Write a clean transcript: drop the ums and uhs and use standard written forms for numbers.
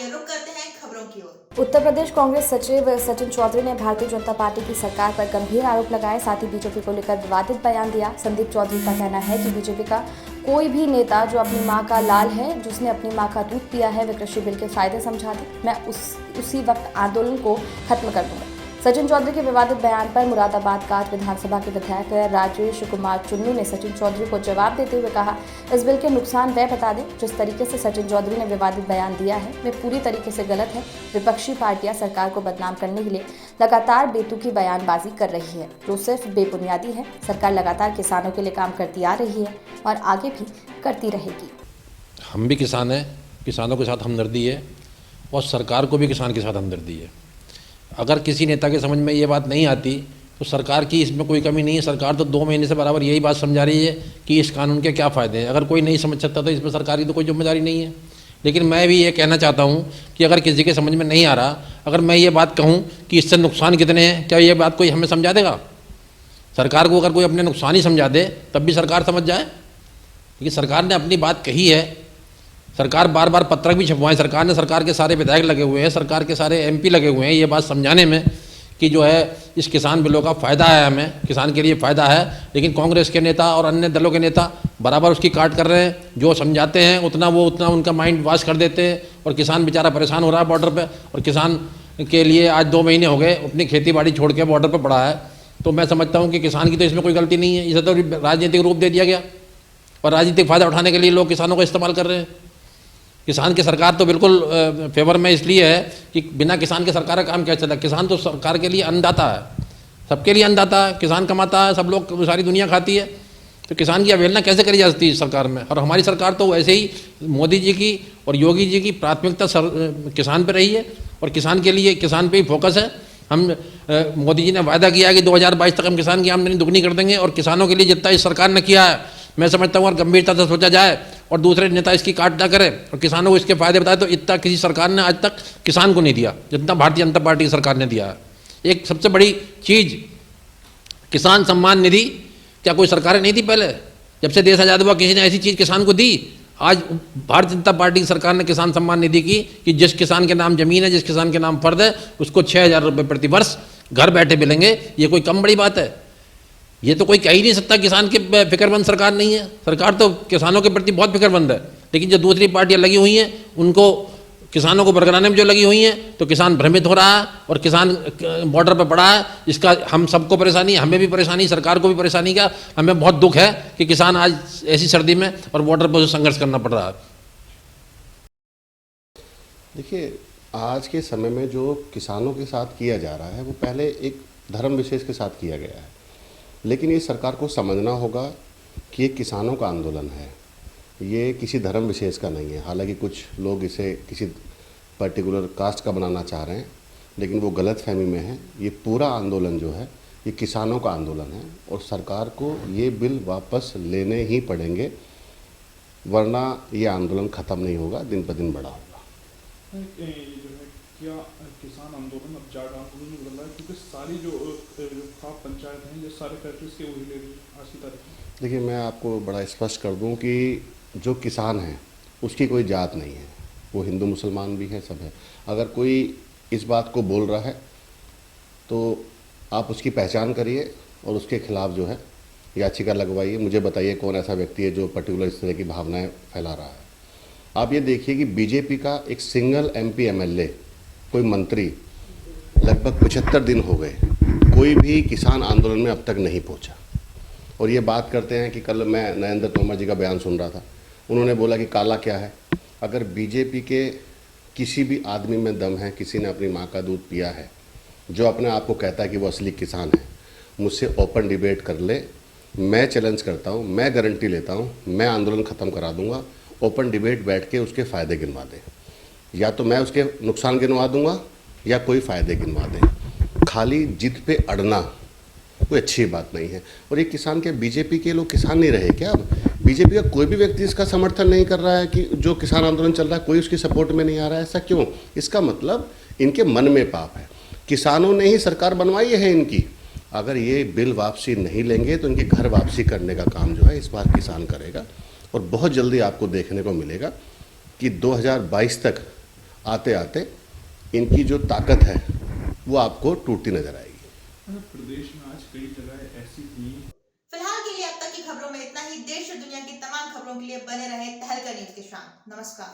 आइए रुक करते हैं खबरों की ओर। उत्तर प्रदेश कांग्रेस सचिव सचिन चौधरी ने भारतीय जनता पार्टी की सरकार पर गंभीर आरोप लगाए, साथ ही बीजेपी को लेकर विवादित बयान दिया। संदीप चौधरी का कहना है कि बीजेपी का कोई भी नेता जो अपनी मां का लाल है, जिसने अपनी मां का दूध पिया है, वे कृषि बिल के फायदे समझा दे, मैं उसी वक्त आंदोलन को खत्म कर दूंगा। सचिन चौधरी के विवादित बयान पर मुरादाबाद काज विधानसभा के विधायक राजेश कुमार चुन्नू ने सचिन चौधरी को जवाब देते हुए कहा, इस बिल के नुकसान वह बता दें। जिस तरीके से सचिन चौधरी ने विवादित बयान दिया है वे पूरी तरीके से गलत है। विपक्षी पार्टियां सरकार को बदनाम करने के लिए लगातार बेतुकी बयानबाजी कर रही है, जो सिर्फ बेबुनियादी है। सरकार लगातार किसानों के लिए काम करती आ रही है और आगे भी करती रहेगी। हम भी किसान हैं, किसानों के साथ हमदर्दी है और सरकार को भी किसान के साथ हमदर्दी है। अगर किसी नेता के समझ में ये बात नहीं आती तो सरकार की इसमें कोई कमी नहीं है। सरकार तो 2 महीने से बराबर यही बात समझा रही है कि इस कानून के क्या फ़ायदे हैं। अगर कोई नहीं समझ सकता तो इसमें सरकार की तो कोई जिम्मेदारी नहीं है। लेकिन मैं भी ये कहना चाहता हूँ कि अगर किसी के समझ में नहीं आ रहा, अगर मैं ये बात कहूँ कि इससे नुकसान कितने हैं, क्या ये बात कोई हमें समझा देगा? सरकार को अगर कोई अपने नुकसान ही समझा दे तब भी सरकार समझ जाए। लेकिन सरकार ने अपनी बात कही है, सरकार बार बार पत्रक भी छपवाएं, सरकार ने, सरकार के सारे विधायक लगे हुए हैं, सरकार के सारे एमपी लगे हुए हैं ये बात समझाने में कि जो है इस किसान बिलों का फ़ायदा है, हमें किसान के लिए फ़ायदा है। लेकिन कांग्रेस के नेता और अन्य दलों के नेता बराबर उसकी काट कर रहे हैं। जो समझाते हैं उतना उनका माइंड वॉश कर देते हैं और किसान बेचारा परेशान हो रहा है बॉर्डर पर। और किसान के लिए आज 2 महीने हो गए अपनी खेती बाड़ी छोड़ के बॉर्डर पर पड़ा है। तो मैं समझता हूँ कि किसान की तो इसमें कोई गलती नहीं है। इसे तो राजनीतिक रूप दे दिया गया और राजनीतिक फ़ायदा उठाने के लिए लोग किसानों का इस्तेमाल कर रहे हैं। किसान की सरकार तो बिल्कुल फेवर में इसलिए है कि बिना किसान के सरकार का काम क्या चला। किसान तो सरकार के लिए अन्नदाता है, सबके लिए अन्नदाता है। किसान कमाता है, सब लोग, सारी दुनिया खाती है। तो किसान की अवहेलना कैसे करी जा सकती है सरकार में? और हमारी सरकार तो वैसे ही मोदी जी की और योगी जी की प्राथमिकता किसान पर रही है और किसान के लिए, किसान पर ही फोकस है। हम मोदी जी ने वायदा किया है कि 2022 तक हम किसान की आमदनी दुगनी कर देंगे और किसानों के लिए जितना इस सरकार ने किया है, मैं समझता हूँ और गंभीरता से सोचा जाए और दूसरे नेता इसकी काट ना करें और किसानों को इसके फायदे बताए, तो इतना किसी सरकार ने आज तक किसान को नहीं दिया जितना भारतीय जनता पार्टी की सरकार ने दिया है। एक सबसे बड़ी चीज़ किसान सम्मान निधि, क्या कोई सरकारें नहीं थी पहले? जब से देश आज़ाद हुआ किसी ने ऐसी चीज़ किसान को दी? आज भारतीय जनता पार्टी की सरकार ने किसान सम्मान निधि की कि जिस किसान के नाम ज़मीन है, जिस किसान के नाम फर्द है, उसको 6,000 रुपये प्रति वर्ष घर बैठे मिलेंगे। ये कोई कम बड़ी बात है? ये तो कोई कह ही नहीं सकता किसान के फिक्रमंद सरकार नहीं है। सरकार तो किसानों के प्रति बहुत फिक्रमंद है। लेकिन जो दूसरी पार्टियां लगी हुई हैं उनको किसानों को बरगलाने में जो लगी हुई हैं, तो किसान भ्रमित हो रहा है और किसान बॉर्डर पर पड़ा है। इसका हम सबको परेशानी, हमें भी परेशानी, सरकार को भी परेशानी का हमें बहुत दुख है कि किसान आज ऐसी सर्दी में और बॉर्डर पर संघर्ष करना पड़ रहा है। देखिए, आज के समय में जो किसानों के साथ किया जा रहा है वो पहले एक धर्म विशेष के साथ किया गया है। लेकिन ये सरकार को समझना होगा कि ये किसानों का आंदोलन है, ये किसी धर्म विशेष का नहीं है। हालांकि कुछ लोग इसे किसी पर्टिकुलर कास्ट का बनाना चाह रहे हैं, लेकिन वो गलत फहमी में है। ये पूरा आंदोलन जो है ये किसानों का आंदोलन है और सरकार को ये बिल वापस लेने ही पड़ेंगे, वरना ये आंदोलन ख़त्म नहीं होगा, दिन पर दिन बड़ा होगा। क्या किसान आंदोलन अब जाट आंदोलन में बदल रहा है? क्योंकि सारी जो खाप पंचायत हैं, ये सारे फैक्ट्रीज के वही ले रही है आज की तारीख। देखिए, मैं आपको बड़ा स्पष्ट कर दूं कि जो किसान हैं उसकी कोई जात नहीं है, वो हिंदू मुसलमान भी है, सब है। अगर कोई इस बात को बोल रहा है तो आप उसकी पहचान करिए और उसके खिलाफ जो है याचिका लगवाइए। मुझे बताइए कौन ऐसा व्यक्ति है जो पर्टिकुलर इस तरह की भावनाएं फैला रहा है। आप ये देखिए कि बीजेपी का एक सिंगल एमपी एमएलए, कोई मंत्री, लगभग 75 दिन हो गए, कोई भी किसान आंदोलन में अब तक नहीं पहुंचा। और ये बात करते हैं कि कल मैं नरेंद्र तोमर जी का बयान सुन रहा था, उन्होंने बोला कि काला क्या है। अगर बीजेपी के किसी भी आदमी में दम है, किसी ने अपनी माँ का दूध पिया है, जो अपने आप को कहता है कि वो असली किसान है, मुझसे ओपन डिबेट कर ले। मैं चैलेंज करता हूँ, मैं गारंटी लेता हूँ, मैं आंदोलन ख़त्म करा दूँगा। ओपन डिबेट बैठ के उसके फ़ायदे गिनवा दे, या तो मैं उसके नुकसान गिनवा दूंगा या कोई फ़ायदे गिनवा दे। खाली जिद पे अड़ना कोई अच्छी बात नहीं है। और ये किसान के, बीजेपी के लोग किसान नहीं रहे क्या? अब बीजेपी का कोई भी व्यक्ति इसका समर्थन नहीं कर रहा है कि जो किसान आंदोलन चल रहा है, कोई उसकी सपोर्ट में नहीं आ रहा है। ऐसा क्यों? इसका मतलब इनके मन में पाप है। किसानों ने ही सरकार बनवाई है इनकी। अगर ये बिल वापसी नहीं लेंगे तो इनके घर वापसी करने का काम जो है इस बार किसान करेगा। और बहुत जल्दी आपको देखने को मिलेगा कि 2022 तक आते आते इनकी जो ताकत है वो आपको टूटती नजर आएगी। प्रदेश में आज कई जगह ऐसी थी। फिलहाल के लिए अब तक की खबरों में इतना ही। देश और दुनिया की तमाम खबरों के लिए बने रहे तहलका न्यूज के साथ। नमस्कार।